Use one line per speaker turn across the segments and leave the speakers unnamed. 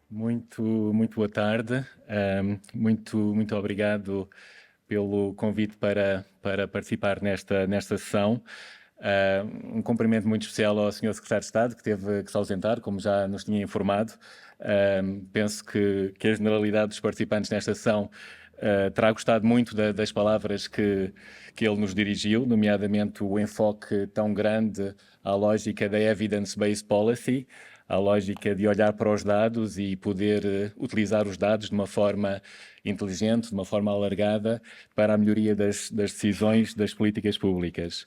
Muito boa tarde. Muito obrigado pelo convite para participar nesta sessão. Um cumprimento muito especial ao Sr. Secretário de Estado, que teve que se ausentar, como já nos tinha informado. Penso que a generalidade dos participantes nesta sessão terá gostado muito das palavras que ele nos dirigiu, nomeadamente o enfoque tão grande à lógica da Evidence-Based Policy, à lógica de olhar para os dados e poder utilizar os dados de uma forma inteligente, de uma forma alargada, para a melhoria das decisões das políticas públicas.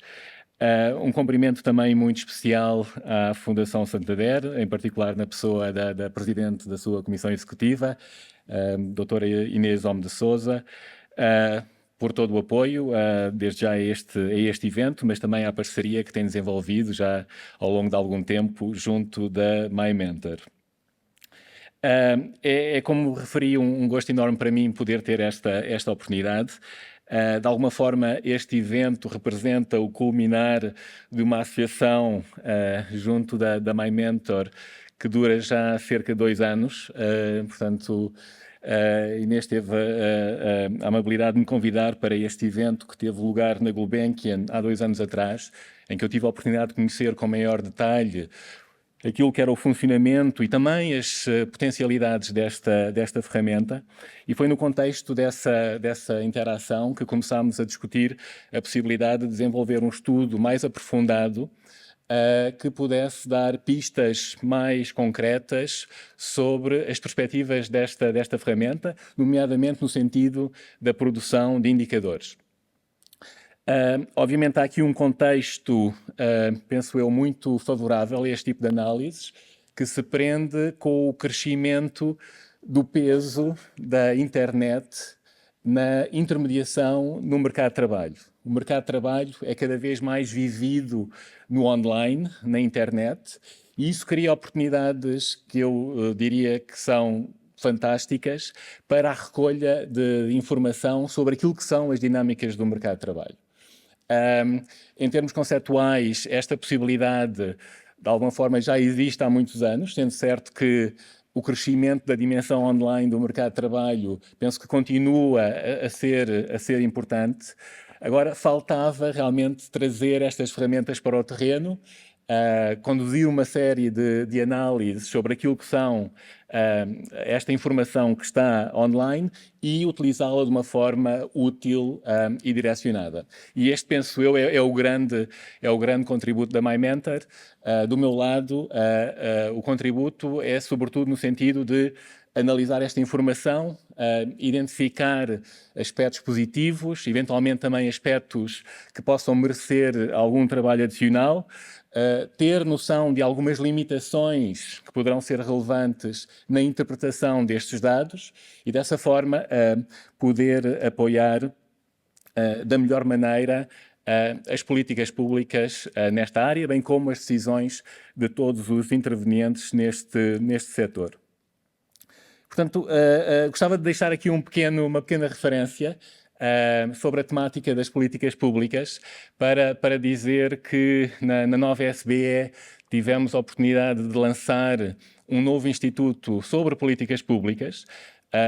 Um cumprimento também muito especial à Fundação Santander, em particular na pessoa da Presidente da sua Comissão Executiva, doutora Inês Homes de Sousa, por todo o apoio, desde já a este evento, mas também à parceria que tem desenvolvido já ao longo de algum tempo junto da MyMentor. Como referi, um gosto enorme para mim poder ter esta oportunidade. De alguma forma, este evento representa o culminar de uma associação junto da MyMentor que dura já cerca de 2 anos. Portanto, Inês teve a amabilidade de me convidar para este evento que teve lugar na Gulbenkian há 2 anos atrás, em que eu tive a oportunidade de conhecer com maior detalhe aquilo que era o funcionamento e também as potencialidades desta ferramenta. E foi no contexto dessa interação que começámos a discutir a possibilidade de desenvolver um estudo mais aprofundado que pudesse dar pistas mais concretas sobre as perspectivas desta ferramenta, nomeadamente no sentido da produção de indicadores. Obviamente há aqui um contexto, penso eu, muito favorável a este tipo de análises, que se prende com o crescimento do peso da internet na intermediação no mercado de trabalho. O mercado de trabalho é cada vez mais vivido no online, na internet, e isso cria oportunidades que eu diria que são fantásticas para a recolha de informação sobre aquilo que são as dinâmicas do mercado de trabalho. Em termos conceptuais, esta possibilidade, de alguma forma, já existe há muitos anos, sendo certo que o crescimento da dimensão online do mercado de trabalho, penso que continua a ser importante. Agora, faltava realmente trazer estas ferramentas para o terreno, conduzir uma série de análises sobre aquilo que são esta informação que está online e utilizá-la de uma forma útil e direcionada. E este, penso eu, é o grande contributo da MyMentor. Do meu lado, o contributo é sobretudo no sentido de analisar esta informação, identificar aspectos positivos, eventualmente também aspectos que possam merecer algum trabalho adicional, ter noção de algumas limitações que poderão ser relevantes na interpretação destes dados e, dessa forma, poder apoiar da melhor maneira as políticas públicas nesta área, bem como as decisões de todos os intervenientes neste setor. Portanto, gostava de deixar aqui uma pequena referência sobre a temática das políticas públicas para dizer que na nova SBE tivemos a oportunidade de lançar um novo instituto sobre políticas públicas.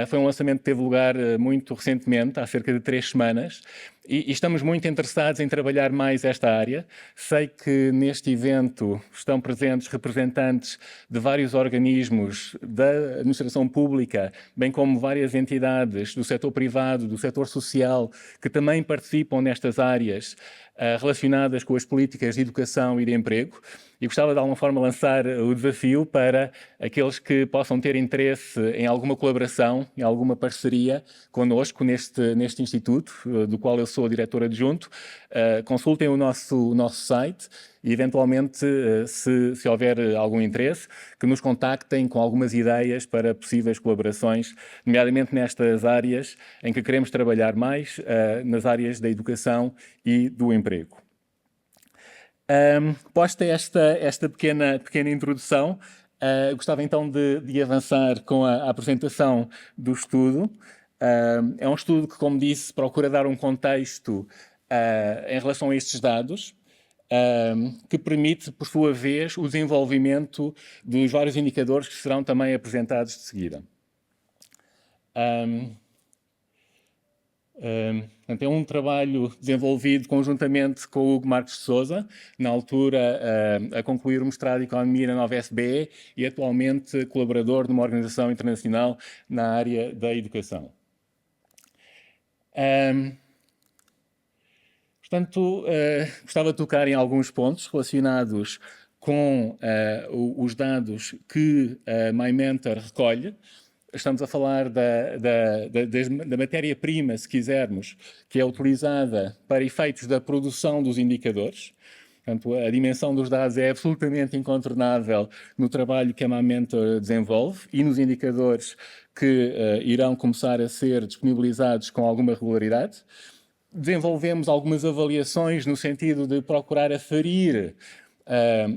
Foi um lançamento que teve lugar muito recentemente, há cerca de 3 semanas, e estamos muito interessados em trabalhar mais esta área. Sei que neste evento estão presentes representantes de vários organismos da administração pública, bem como várias entidades do setor privado, do setor social, que também participam nestas áreas relacionadas com as políticas de educação e de emprego. E gostava de alguma forma lançar o desafio para aqueles que possam ter interesse em alguma colaboração, em alguma parceria connosco neste instituto, do qual eu sou diretor adjunto. Consultem o nosso site e, eventualmente, se houver algum interesse, que nos contactem com algumas ideias para possíveis colaborações, nomeadamente nestas áreas em que queremos trabalhar mais, nas áreas da educação e do emprego. Posta esta pequena introdução, gostava então de avançar com a apresentação do estudo. É um estudo que, como disse, procura dar um contexto em relação a estes dados. que permite, por sua vez, o desenvolvimento dos vários indicadores que serão também apresentados de seguida. Portanto, é um trabalho desenvolvido conjuntamente com o Hugo Marques de Sousa, na altura a concluir o mestrado em Economia na nova SBE e atualmente colaborador de uma organização internacional na área da educação. Portanto, gostava de tocar em alguns pontos relacionados com os dados que a MyMentor recolhe. Estamos a falar da matéria-prima, se quisermos, que é utilizada para efeitos da produção dos indicadores. Portanto, a dimensão dos dados é absolutamente incontornável no trabalho que a MyMentor desenvolve e nos indicadores que irão começar a ser disponibilizados com alguma regularidade. Desenvolvemos algumas avaliações no sentido de procurar aferir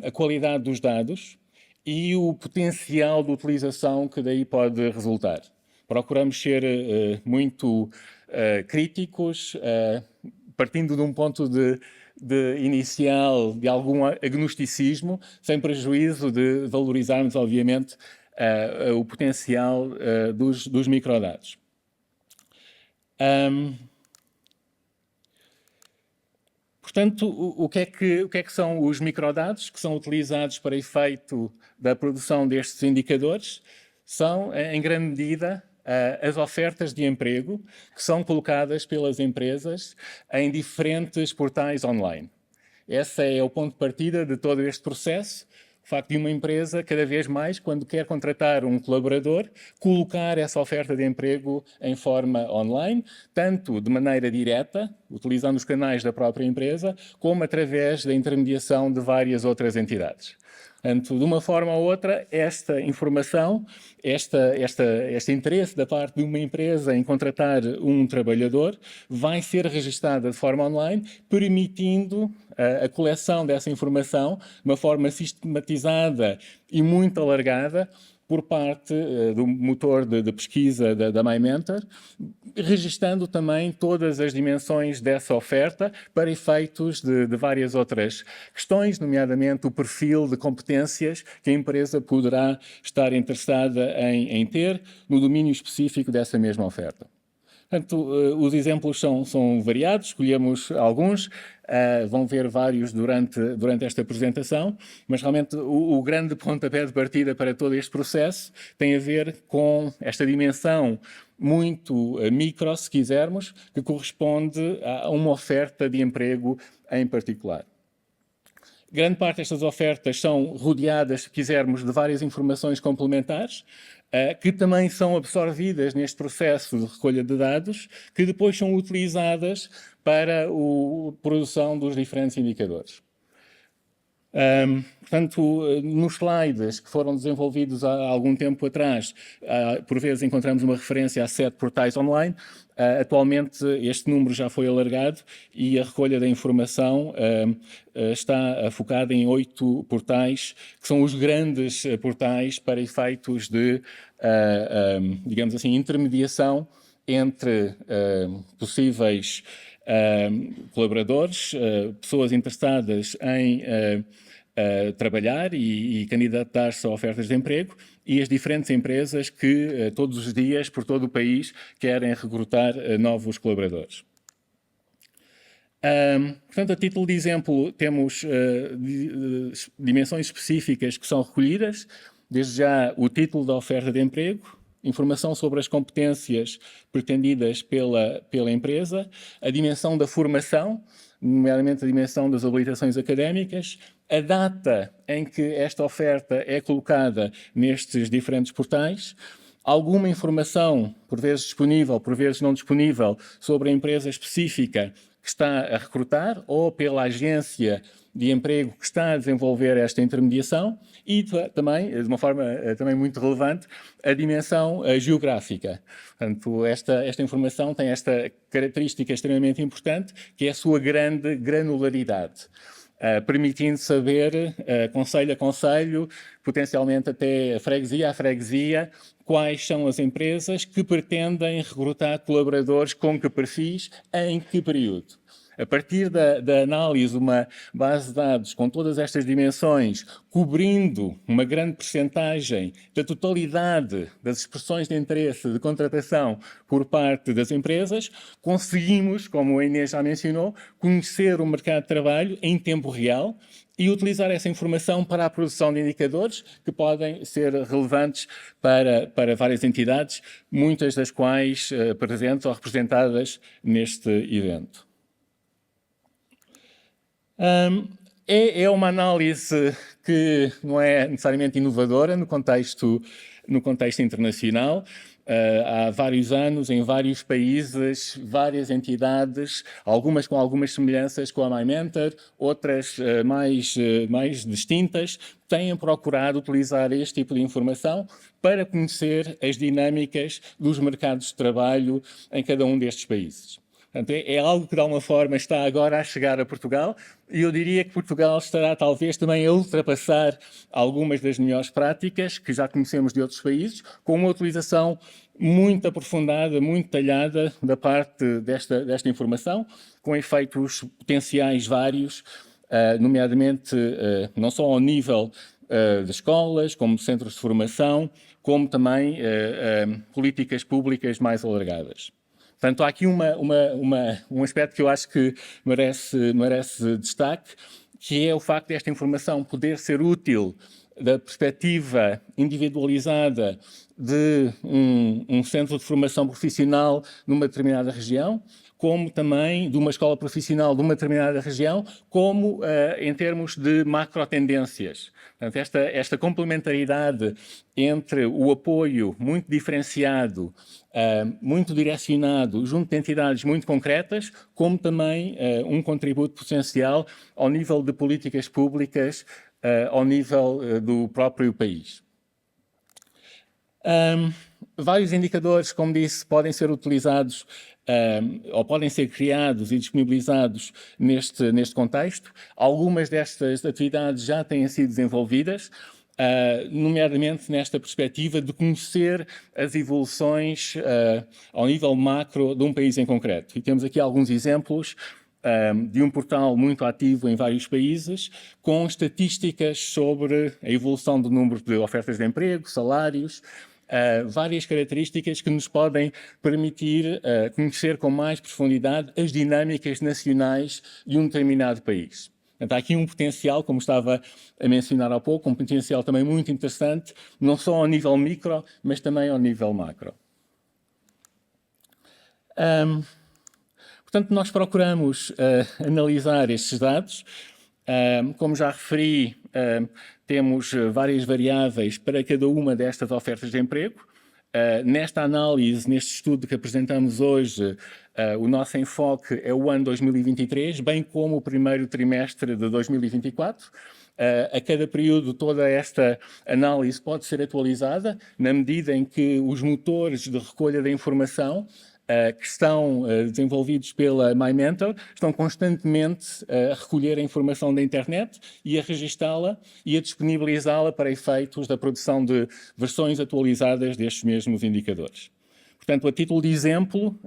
a qualidade dos dados e o potencial de utilização que daí pode resultar. Procuramos ser muito críticos, partindo de um ponto de inicial de algum agnosticismo, sem prejuízo de valorizarmos, obviamente, o potencial dos microdados. Portanto, o que é que são os microdados que são utilizados para efeito da produção destes indicadores? São, em grande medida, as ofertas de emprego que são colocadas pelas empresas em diferentes portais online. Esse é o ponto de partida de todo este processo. O facto de uma empresa, cada vez mais, quando quer contratar um colaborador, colocar essa oferta de emprego em forma online, tanto de maneira direta, utilizando os canais da própria empresa, como através da intermediação de várias outras entidades. Portanto, de uma forma ou outra, esta informação, este interesse da parte de uma empresa em contratar um trabalhador vai ser registada de forma online, permitindo a coleção dessa informação de uma forma sistematizada e muito alargada por parte do motor de pesquisa da MyMentor, registando também todas as dimensões dessa oferta para efeitos de várias outras questões, nomeadamente o perfil de competências que a empresa poderá estar interessada em ter no domínio específico dessa mesma oferta. Portanto, os exemplos são variados, escolhemos alguns, vão ver vários durante esta apresentação, mas realmente o grande pontapé de partida para todo este processo tem a ver com esta dimensão muito micro, se quisermos, que corresponde a uma oferta de emprego em particular. Grande parte destas ofertas são rodeadas, se quisermos, de várias informações complementares, que também são absorvidas neste processo de recolha de dados, que depois são utilizadas para a produção dos diferentes indicadores. Portanto, nos slides que foram desenvolvidos há algum tempo atrás, por vezes encontramos uma referência a 7 portais online. Atualmente este número já foi alargado e a recolha da informação está focada em 8 portais, que são os grandes portais para efeitos de, digamos assim, intermediação entre possíveis colaboradores, pessoas interessadas em trabalhar e candidatar-se a ofertas de emprego e as diferentes empresas que todos os dias, por todo o país, querem recrutar novos colaboradores. Portanto, a título de exemplo, temos dimensões específicas que são recolhidas, desde já o título da oferta de emprego, informação sobre as competências pretendidas pela empresa, a dimensão da formação, nomeadamente a dimensão das habilitações académicas, a data em que esta oferta é colocada nestes diferentes portais, alguma informação, por vezes disponível, por vezes não disponível, sobre a empresa específica que está a recrutar ou pela agência de emprego que está a desenvolver esta intermediação e também, de uma forma também muito relevante, a dimensão geográfica. Portanto, esta informação tem esta característica extremamente importante, que é a sua grande granularidade. Permitindo saber, concelho a concelho, potencialmente até freguesia a freguesia, quais são as empresas que pretendem recrutar colaboradores com que perfis, em que período. A partir da análise de uma base de dados com todas estas dimensões, cobrindo uma grande percentagem da totalidade das expressões de interesse de contratação por parte das empresas, conseguimos, como a Inês já mencionou, conhecer o mercado de trabalho em tempo real e utilizar essa informação para a produção de indicadores que podem ser relevantes para várias entidades, muitas das quais presentes ou representadas neste evento. É uma análise que não é necessariamente inovadora no contexto internacional. Há vários anos, em vários países, várias entidades, algumas com algumas semelhanças com a MyMentor, outras mais distintas, têm procurado utilizar este tipo de informação para conhecer as dinâmicas dos mercados de trabalho em cada um destes países. Portanto, é algo que, de alguma forma, está agora a chegar a Portugal e eu diria que Portugal estará, talvez, também a ultrapassar algumas das melhores práticas que já conhecemos de outros países, com uma utilização muito aprofundada, muito detalhada da parte desta informação, com efeitos potenciais vários, nomeadamente não só ao nível de escolas, como centros de formação, como também políticas públicas mais alargadas. Portanto, há aqui um aspecto que eu acho que merece destaque, que é o facto desta informação poder ser útil da perspectiva individualizada de um centro de formação profissional numa determinada região, como também de uma escola profissional de uma determinada região, como em termos de macro-tendências. Portanto, esta complementaridade entre o apoio muito diferenciado, muito direcionado junto de entidades muito concretas, como também um contributo potencial ao nível de políticas públicas, ao nível do próprio país. Vários indicadores, como disse, podem ser utilizados ou podem ser criados e disponibilizados neste contexto. Algumas destas atividades já têm sido desenvolvidas, nomeadamente nesta perspectiva de conhecer as evoluções ao nível macro de um país em concreto. E temos aqui alguns exemplos de um portal muito ativo em vários países, com estatísticas sobre a evolução do número de ofertas de emprego, salários, várias características que nos podem permitir conhecer com mais profundidade as dinâmicas nacionais de um determinado país. Portanto, há aqui um potencial, como estava a mencionar há pouco, um potencial também muito interessante, não só ao nível micro, mas também ao nível macro. Portanto, nós procuramos analisar estes dados. Como já referi, temos várias variáveis para cada uma destas ofertas de emprego. Nesta análise, neste estudo que apresentamos hoje, o nosso enfoque é o ano 2023, bem como o primeiro trimestre de 2024. A cada período, toda esta análise pode ser atualizada, na medida em que os motores de recolha da informação que estão desenvolvidos pela MyMentor estão constantemente a recolher a informação da internet e a registá-la e a disponibilizá-la para efeitos da produção de versões atualizadas destes mesmos indicadores. Portanto, a título de exemplo,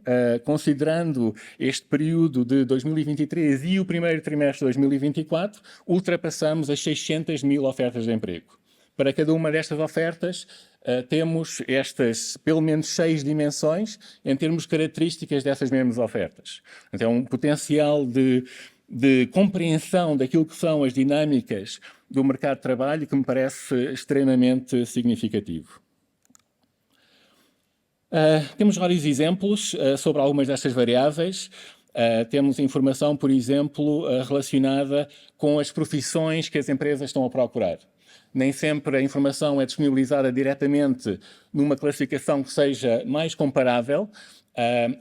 considerando este período de 2023 e o primeiro trimestre de 2024, ultrapassamos as 600 mil ofertas de emprego. Para cada uma destas ofertas, temos estas, pelo menos, 6 dimensões em termos de características dessas mesmas ofertas. Então, é um potencial de compreensão daquilo que são as dinâmicas do mercado de trabalho que me parece extremamente significativo. Temos vários exemplos sobre algumas destas variáveis. Temos informação, por exemplo, relacionada com as profissões que as empresas estão a procurar. Nem sempre a informação é disponibilizada diretamente numa classificação que seja mais comparável.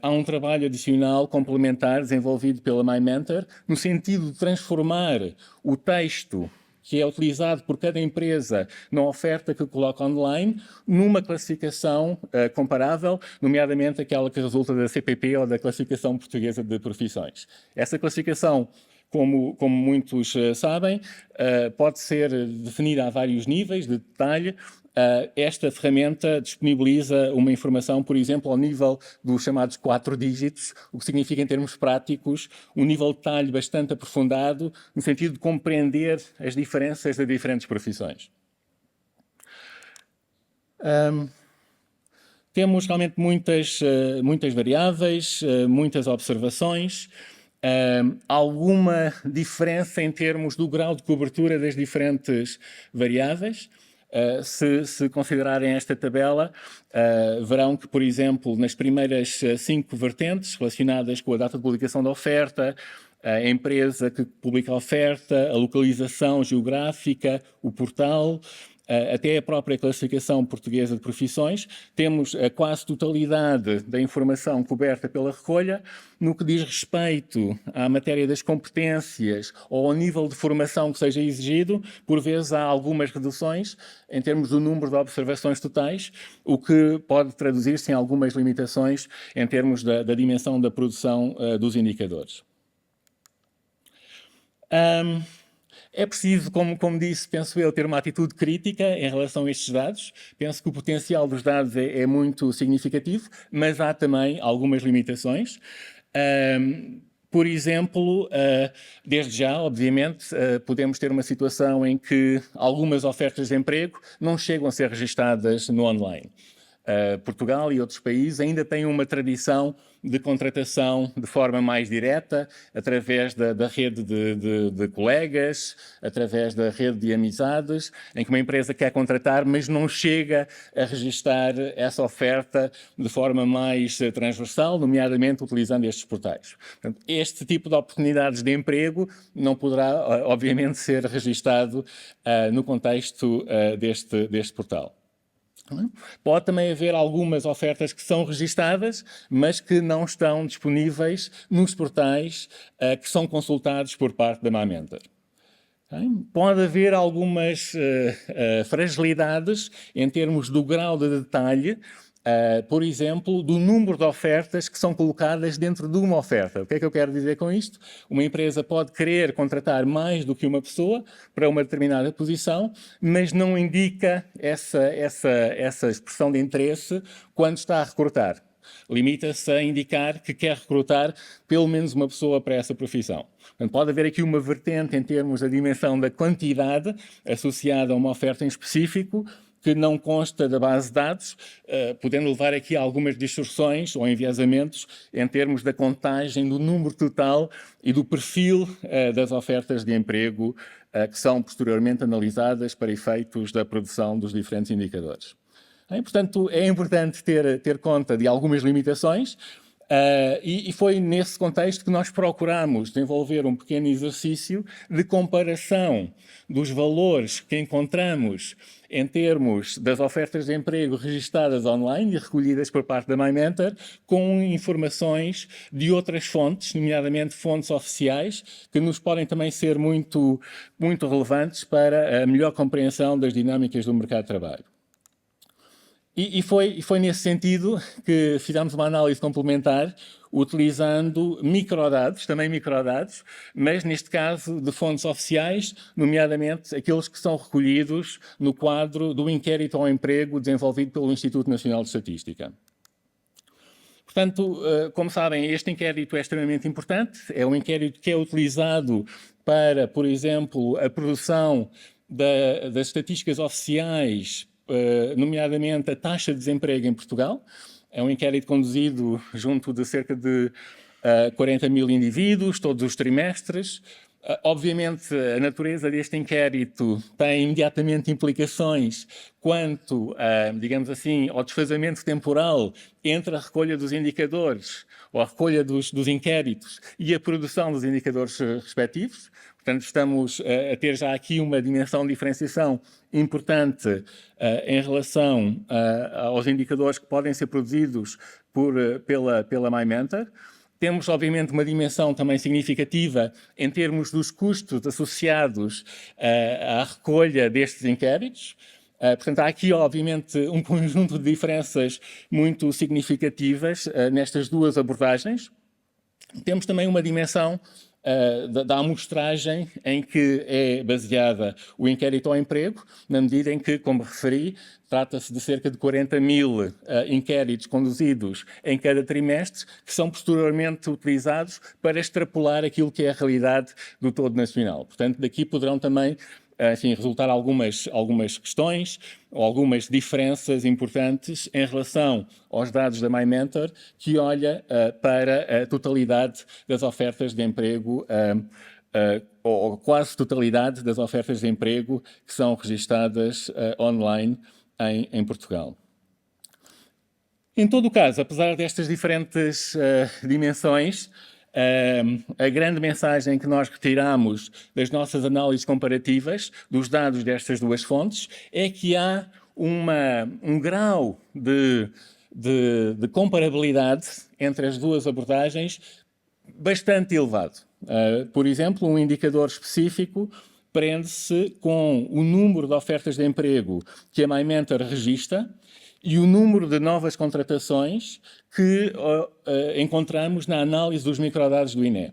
Há um trabalho adicional complementar desenvolvido pela MyMentor no sentido de transformar o texto que é utilizado por cada empresa na oferta que coloca online numa classificação comparável, nomeadamente aquela que resulta da CPP ou da Classificação Portuguesa de Profissões. Essa classificação como muitos sabem, pode ser definida a vários níveis de detalhe. Esta ferramenta disponibiliza uma informação, por exemplo, ao nível dos chamados 4 dígitos, o que significa, em termos práticos, um nível de detalhe bastante aprofundado, no sentido de compreender as diferenças de diferentes profissões. Temos realmente muitas variáveis, muitas observações, alguma diferença em termos do grau de cobertura das diferentes variáveis. Se considerarem esta tabela, verão que, por exemplo, nas primeiras 5 vertentes relacionadas com a data de publicação da oferta, a empresa que publica a oferta, a localização geográfica, o portal, até a própria classificação portuguesa de profissões, temos a quase totalidade da informação coberta pela recolha. No que diz respeito à matéria das competências ou ao nível de formação que seja exigido, por vezes há algumas reduções em termos do número de observações totais, o que pode traduzir-se em algumas limitações em termos da dimensão da produção dos indicadores. É preciso, como disse, penso eu, ter uma atitude crítica em relação a estes dados. Penso que o potencial dos dados é muito significativo, mas há também algumas limitações. Por exemplo, desde já, obviamente, podemos ter uma situação em que algumas ofertas de emprego não chegam a ser registadas no online. Portugal e outros países ainda têm uma tradição de contratação de forma mais direta, através da rede de colegas, através da rede de amizades, em que uma empresa quer contratar, mas não chega a registar essa oferta de forma mais transversal, nomeadamente utilizando estes portais. Portanto, este tipo de oportunidades de emprego não poderá, obviamente, ser registado no contexto deste portal. Pode também haver algumas ofertas que são registadas, mas que não estão disponíveis nos portais que são consultados por parte da MyMentor. Pode haver algumas fragilidades em termos do grau de detalhe, por exemplo, do número de ofertas que são colocadas dentro de uma oferta. O que é que eu quero dizer com isto? Uma empresa pode querer contratar mais do que uma pessoa para uma determinada posição, mas não indica essa expressão de interesse quando está a recrutar. Limita-se a indicar que quer recrutar pelo menos uma pessoa para essa profissão. Portanto, pode haver aqui uma vertente em termos da dimensão da quantidade associada a uma oferta em específico, que não consta da base de dados, podendo levar aqui a algumas distorções ou enviesamentos em termos da contagem do número total e do perfil das ofertas de emprego que são posteriormente analisadas para efeitos da produção dos diferentes indicadores. Portanto, é importante ter conta de algumas limitações, e foi nesse contexto que nós procuramos desenvolver um pequeno exercício de comparação dos valores que encontramos em termos das ofertas de emprego registadas online e recolhidas por parte da MyMentor, com informações de outras fontes, nomeadamente fontes oficiais, que nos podem também ser muito relevantes para a melhor compreensão das dinâmicas do mercado de trabalho. E foi nesse sentido que fizemos uma análise complementar, utilizando também microdados, mas neste caso de fontes oficiais, nomeadamente aqueles que são recolhidos no quadro do inquérito ao emprego desenvolvido pelo Instituto Nacional de Estatística. Portanto, como sabem, este inquérito é extremamente importante, é um inquérito que é utilizado para, por exemplo, a produção das estatísticas oficiais, nomeadamente a taxa de desemprego em Portugal. É um inquérito conduzido junto de cerca de 40 mil indivíduos, todos os trimestres. Obviamente, a natureza deste inquérito tem imediatamente implicações quanto, digamos assim, ao desfazamento temporal entre a recolha dos indicadores, ou a recolha dos inquéritos e a produção dos indicadores respectivos. Portanto, estamos a ter já aqui uma dimensão de diferenciação importante em relação aos indicadores que podem ser produzidos pela MyMentor. Temos, obviamente, uma dimensão também significativa em termos dos custos associados à recolha destes inquéritos. Portanto, há aqui, obviamente, um conjunto de diferenças muito significativas nestas duas abordagens. Temos também uma dimensão da amostragem em que é baseada o inquérito ao emprego, na medida em que, como referi, trata-se de cerca de 40.000 inquéritos conduzidos em cada trimestre, que são posteriormente utilizados para extrapolar aquilo que é a realidade do todo nacional. Portanto, daqui poderão também enfim, resultar algumas questões ou algumas diferenças importantes em relação aos dados da MyMentor, que olha para a totalidade das ofertas de emprego, ou quase totalidade das ofertas de emprego que são registadas online em Portugal. Em todo o caso, apesar destas diferentes dimensões, a grande mensagem que nós retiramos das nossas análises comparativas dos dados destas duas fontes é que há um grau de comparabilidade entre as duas abordagens bastante elevado. Por exemplo, um indicador específico prende-se com o número de ofertas de emprego que a MyMentor registra e o número de novas contratações que encontramos na análise dos microdados do INE.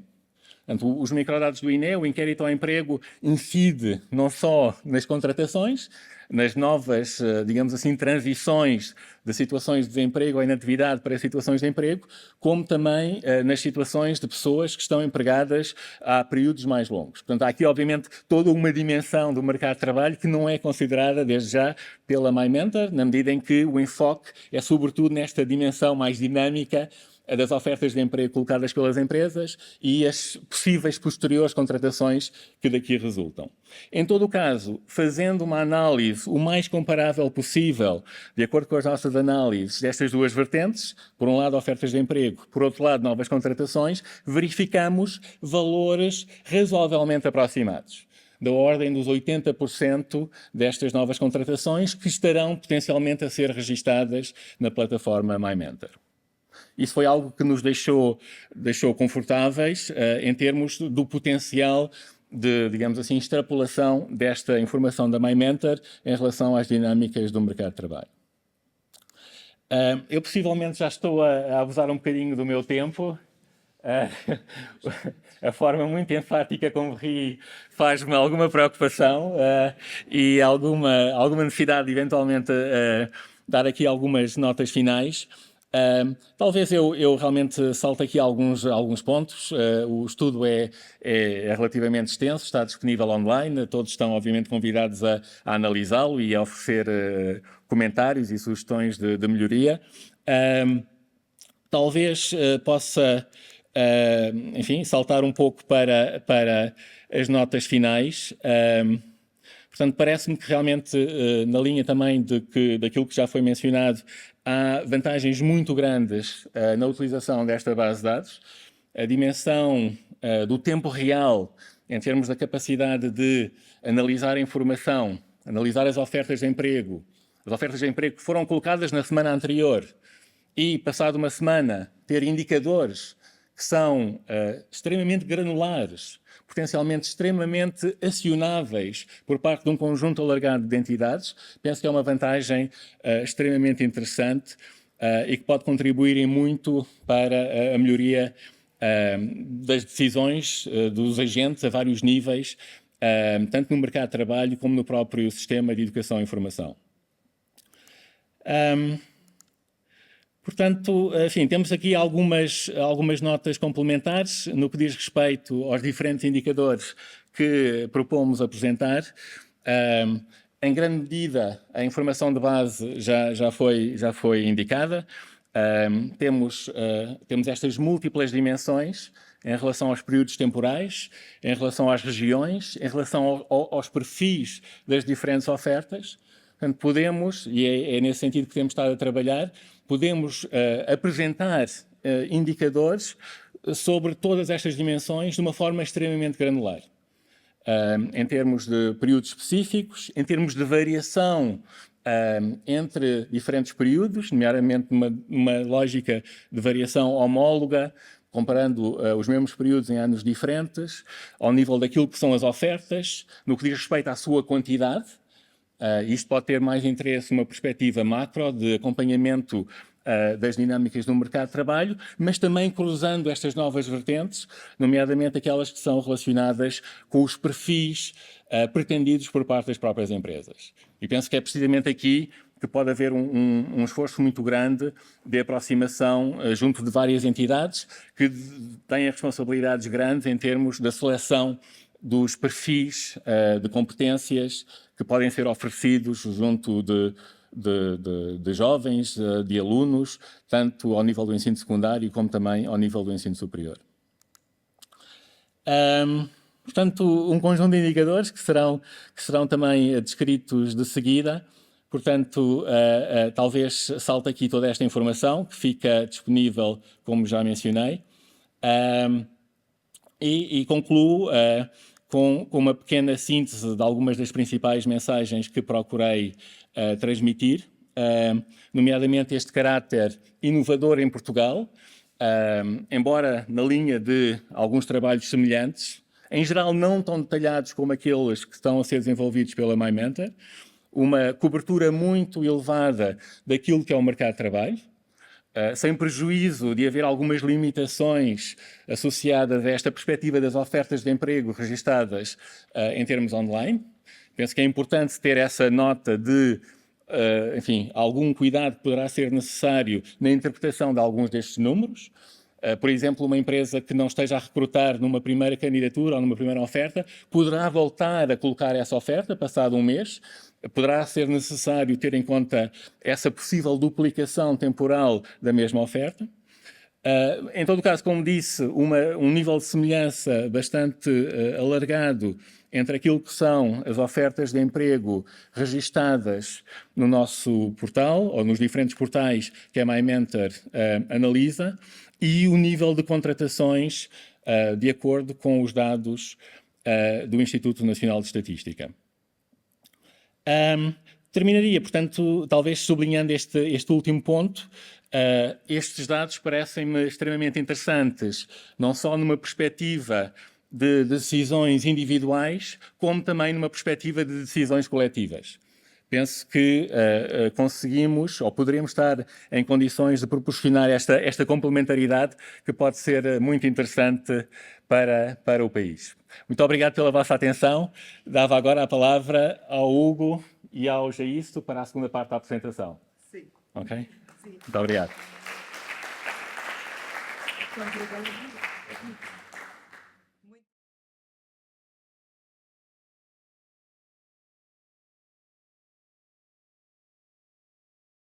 Portanto, os microdados do INE, o inquérito ao emprego, incide não só nas contratações, nas novas, digamos assim, transições de situações de desemprego ou inatividade para situações de emprego, como também nas situações de pessoas que estão empregadas há períodos mais longos. Portanto, há aqui, obviamente, toda uma dimensão do mercado de trabalho que não é considerada, desde já, pela MyMentor, na medida em que o enfoque é, sobretudo, nesta dimensão mais dinâmica das ofertas de emprego colocadas pelas empresas e as possíveis posteriores contratações que daqui resultam. Em todo o caso, fazendo uma análise o mais comparável possível, de acordo com as nossas análises destas duas vertentes, por um lado ofertas de emprego, por outro lado novas contratações, verificamos valores razoavelmente aproximados, da ordem dos 80% destas novas contratações que estarão potencialmente a ser registadas na plataforma MyMentor. Isso foi algo que nos deixou confortáveis em termos do potencial de, digamos assim, extrapolação desta informação da MyMentor em relação às dinâmicas do mercado de trabalho. Eu possivelmente já estou a abusar um bocadinho do meu tempo. A forma muito enfática como ri faz-me alguma preocupação e alguma necessidade de eventualmente dar aqui algumas notas finais. Talvez eu realmente salte aqui alguns pontos. O estudo é relativamente extenso, está disponível online, todos estão obviamente convidados a analisá-lo e a oferecer comentários e sugestões de melhoria. Talvez possa, enfim, saltar um pouco para as notas finais. Portanto, parece-me que realmente, na linha também daquilo que já foi mencionado, há vantagens muito grandes na utilização desta base de dados. A dimensão do tempo real, em termos da capacidade de analisar a informação, analisar as ofertas de emprego que foram colocadas na semana anterior e, passado uma semana, ter indicadores que são extremamente granulares, potencialmente extremamente acionáveis por parte de um conjunto alargado de entidades, penso que é uma vantagem extremamente interessante e que pode contribuir em muito para a melhoria das decisões dos agentes a vários níveis, tanto no mercado de trabalho como no próprio sistema de educação e informação. Portanto, enfim, temos aqui algumas notas complementares no que diz respeito aos diferentes indicadores que propomos apresentar. Em grande medida, a informação de base já foi indicada. Temos estas múltiplas dimensões em relação aos períodos temporais, em relação às regiões, em relação aos perfis das diferentes ofertas. Portanto, podemos, e é nesse sentido que temos estado a trabalhar, podemos apresentar indicadores sobre todas estas dimensões de uma forma extremamente granular. Em termos de períodos específicos, em termos de variação entre diferentes períodos, nomeadamente numa lógica de variação homóloga, comparando os mesmos períodos em anos diferentes, ao nível daquilo que são as ofertas, no que diz respeito à sua quantidade. Isto pode ter mais interesse numa perspectiva macro de acompanhamento das dinâmicas do mercado de trabalho, mas também cruzando estas novas vertentes, nomeadamente aquelas que são relacionadas com os perfis pretendidos por parte das próprias empresas. E penso que é precisamente aqui que pode haver um esforço muito grande de aproximação junto de várias entidades que têm responsabilidades grandes em termos da seleção dos perfis de competências que podem ser oferecidos junto de jovens, de alunos, tanto ao nível do ensino secundário como também ao nível do ensino superior. Portanto, um conjunto de indicadores que serão também descritos de seguida. Portanto, talvez salte aqui toda esta informação, que fica disponível, como já mencionei, e concluo com uma pequena síntese de algumas das principais mensagens que procurei transmitir, nomeadamente este caráter inovador em Portugal, embora na linha de alguns trabalhos semelhantes, em geral não tão detalhados como aqueles que estão a ser desenvolvidos pela MyMentor, uma cobertura muito elevada daquilo que é o mercado de trabalho, sem prejuízo de haver algumas limitações associadas a esta perspectiva das ofertas de emprego registadas em termos online. Penso que é importante ter essa nota de, enfim, algum cuidado poderá ser necessário na interpretação de alguns destes números. Por exemplo, uma empresa que não esteja a recrutar numa primeira candidatura ou numa primeira oferta, poderá voltar a colocar essa oferta passado um mês. Poderá ser necessário ter em conta essa possível duplicação temporal da mesma oferta. Em todo caso, como disse, um nível de semelhança bastante alargado entre aquilo que são as ofertas de emprego registadas no nosso portal, ou nos diferentes portais que a MyMentor analisa, e o nível de contratações de acordo com os dados do Instituto Nacional de Estatística. Terminaria, portanto, talvez sublinhando este último ponto. Estes dados parecem-me extremamente interessantes, não só numa perspectiva de decisões individuais, como também numa perspectiva de decisões coletivas. Penso que conseguimos, ou poderemos estar em condições de proporcionar esta complementaridade que pode ser muito interessante para o país. Muito obrigado pela vossa atenção. Dava agora a palavra ao Hugo e ao Jaisto para a segunda parte da apresentação.
Sim.
Ok?
Sim.
Muito obrigado.
Muito obrigado.